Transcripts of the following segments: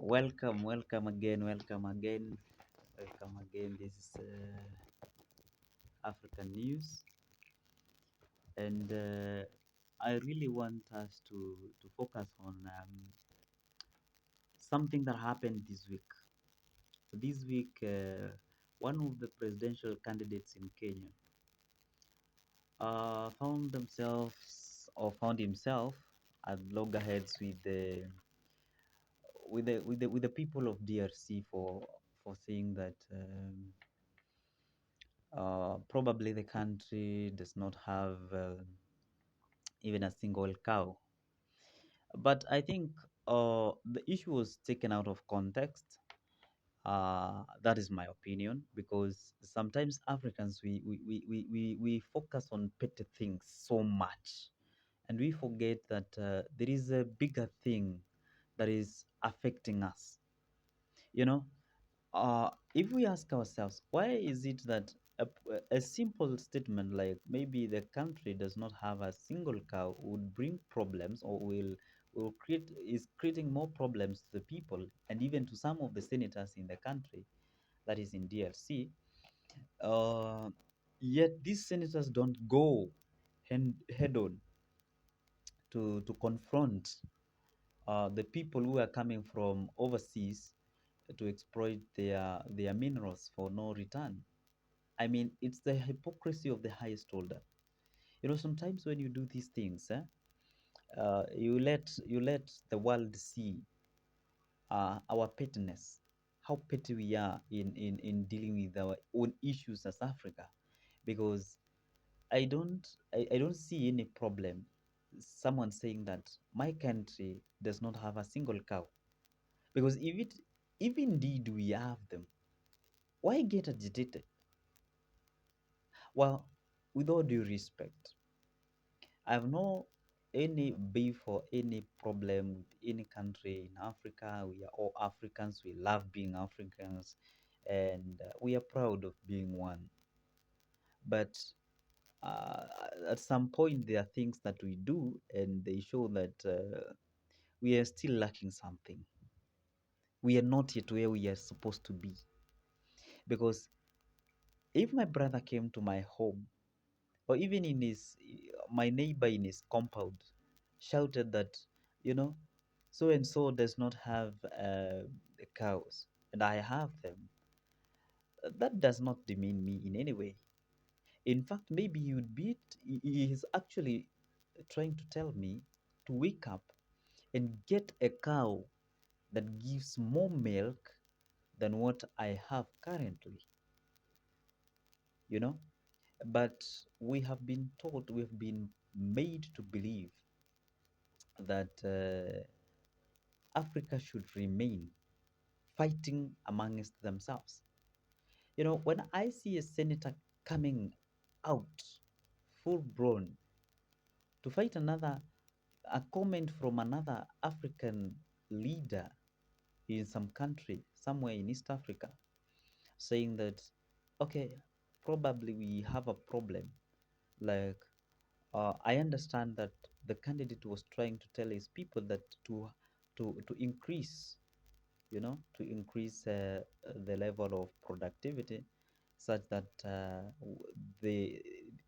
Welcome again, welcome again. This is African News, and I really want us to focus on something that happened this week. This week, one of the presidential candidates in Kenya found himself at loggerheads with the people of DRC for saying that. Probably the country does not have even a single cow. But I think the issue was taken out of context. That is my opinion because sometimes Africans we focus on petty things so much and we forget that there is a bigger thing that is affecting us. You know, if we ask ourselves, why is it that a simple statement like maybe the country does not have a single cow would bring problems or will create is creating more problems to the people and even to some of the senators in the country that is in DRC. Uh, Yet these senators don't go head on to confront the people who are coming from overseas to exploit their minerals for no return. I mean, it's the hypocrisy of the highest order. Sometimes when you do these things, you let the world see our pettiness, how petty we are in dealing with our own issues as Africa. Because I don't see any problem someone saying that my country does not have a single cow. Because if indeed we have them, why get agitated? Well, with all due respect, I have no any beef or any problem with any country in Africa. We are all Africans. We love being Africans, and we are proud of being one. But uh, at some point, there are things that we do, and they show that we are still lacking something. We are not yet where we are supposed to be. Because if my brother came to my home, or even in his my neighbor in his compound shouted that, you know so and so does not have cows and I have them, that does not demean me in any way. In fact, maybe he is actually trying to tell me to wake up and get a cow that gives more milk than what I have currently, you know but we've been made to believe that Africa should remain fighting amongst themselves. When I see a senator coming out full blown to fight a comment from another African leader in some country, somewhere in East Africa, saying that, okay, probably we have a problem. Like, I understand that the candidate was trying to tell his people that to increase the level of productivity such that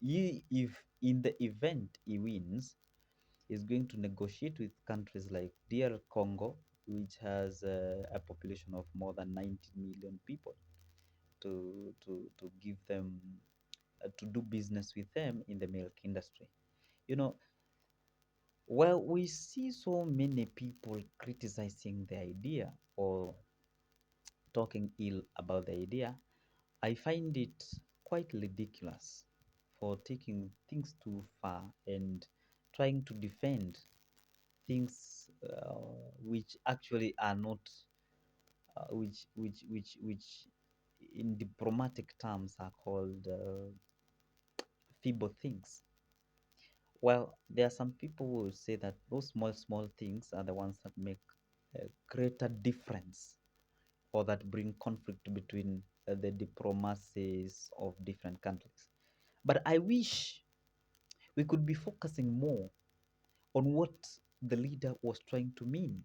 if in the event he wins, he's going to negotiate with countries like DR Congo, which has a population of more than 90 million people, to give them to do business with them in the milk industry. You know, well, we see so many people criticizing the idea or talking ill about the idea. I find it quite ridiculous for taking things too far and trying to defend things which actually are not, which in diplomatic terms are called feeble things. Well, there are some people who will say that those small things are the ones that make a greater difference or that bring conflict between the diplomacies of different countries. But I wish we could be focusing more on what the leader was trying to mean.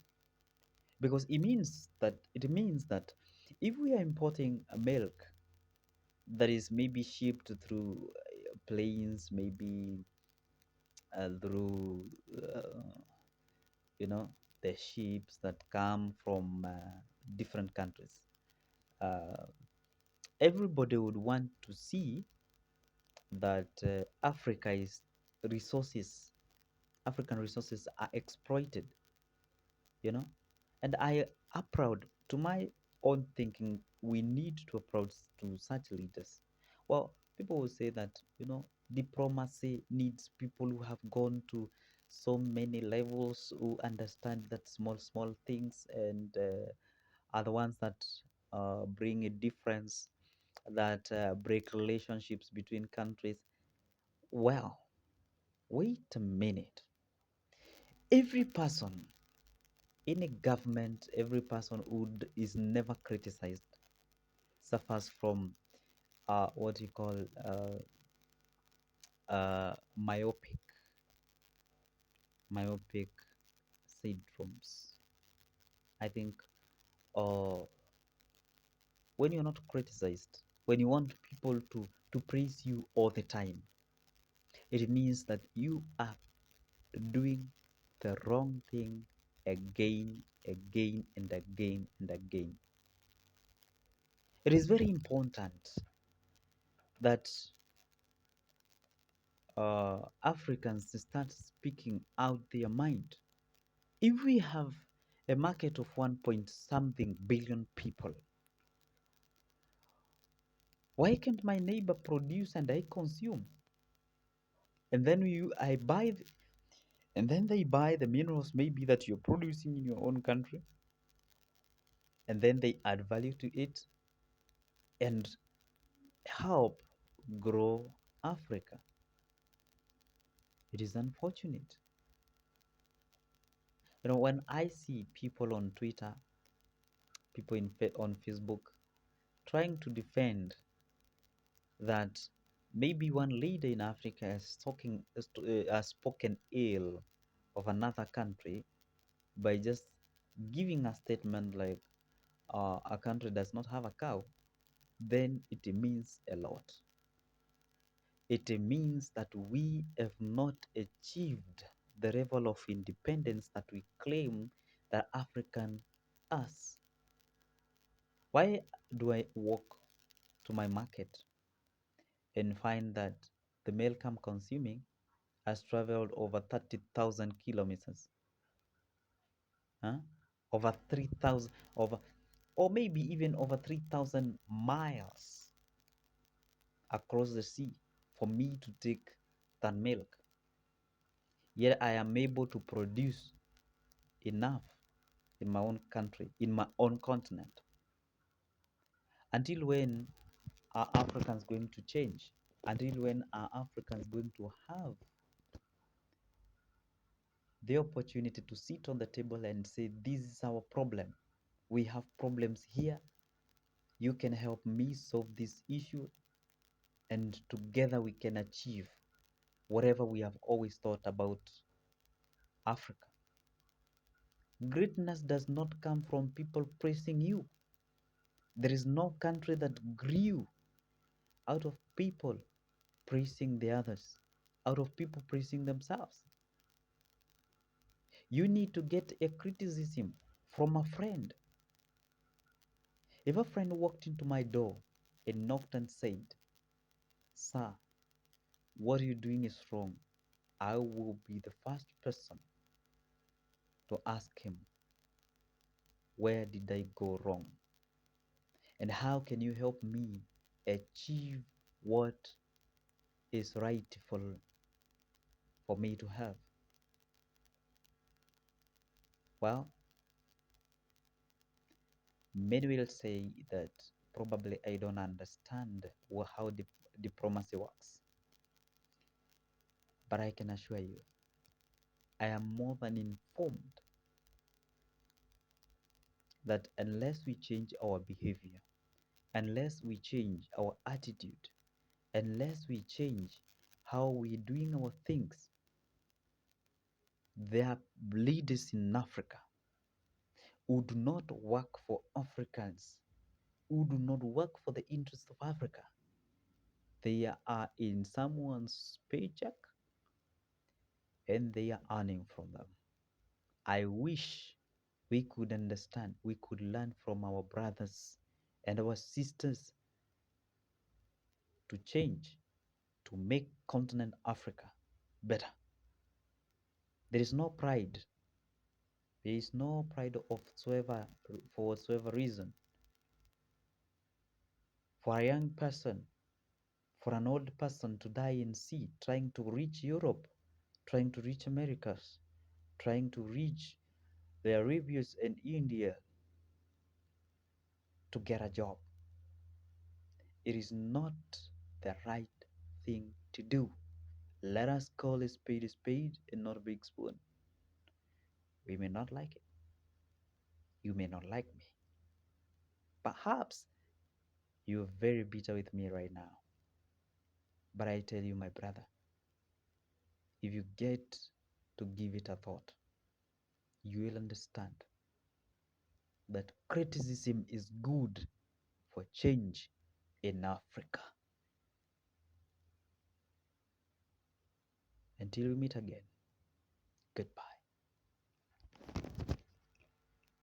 because it means that if we are importing milk that is maybe shipped through planes, maybe through uh, you know the ships that come from different countries, uh, everybody would want to see that resources African resources are exploited, you know. And I are proud to my own thinking. We need to approach to such leaders. Well, people will say that, diplomacy needs people who have gone to so many levels, who understand that small things, and are the ones that bring a difference, that break relationships between countries. Well, wait a minute. Every person in a government, every person who is never criticized suffers from what you call myopic myopic syndromes. I think uh, when you're not criticized, when you want people to praise you all the time, it means that you are doing the wrong thing again, again, and again, and again. It is very important that Africans start speaking out their mind. If we have a market of 1 point something billion people, why can't my neighbor produce and I consume? And then I buy, and then they buy the minerals maybe that you're producing in your own country, and then they add value to it and help grow Africa. It is unfortunate. When I see people on Twitter, people on Facebook trying to defend that maybe one leader in Africa has spoken ill of another country by just giving a statement like a country does not have a cow, then it means a lot. It means that we have not achieved the level of independence that we claim that African us. Why do I walk to my market and find that the milk I'm consuming has traveled over 30,000 kilometers, huh? Over 3,000, or maybe even over 3,000 miles across the sea for me to take that milk. Yet I am able to produce enough in my own country, in my own continent. Until when are Africans going to change? Until when are Africans going to have the opportunity to sit on the table and say, this is our problem? We have problems here. You can help me solve this issue, and together we can achieve whatever we have always thought about Africa. Greatness does not come from people praising you. There is no country that grew out of people praising the others, out of people praising themselves. You need to get a criticism from a friend. If a friend walked into my door and knocked and said, "Sir, what you're doing is wrong," I will be the first person to ask him, where did I go wrong? And how can you help me achieve what is rightful for me to have? Well, many will say that probably I don't understand how diplomacy works. But I can assure you, I am more than informed that unless we change our behavior, unless we change our attitude, unless we change how we're doing our things, there are leaders in Africa who do not work for Africans, who do not work for the interests of Africa. They are in someone's paycheck and they are earning from them. I wish we could understand, we could learn from our brothers and our sisters to change, to make continent Africa better. There is no pride. There is no pride of whatsoever, for whatsoever reason. For a young person, for an old person to die in sea, trying to reach Europe, trying to reach Americas, trying to reach the Arabians and India to get a job. It is not the right thing to do. Let us call a spade and not a big spoon. We may not like it. You may not like me. Perhaps you're very bitter with me right now. But I tell you, my brother, if you get to give it a thought, you will understand that criticism is good for change in Africa. Until we meet again, goodbye.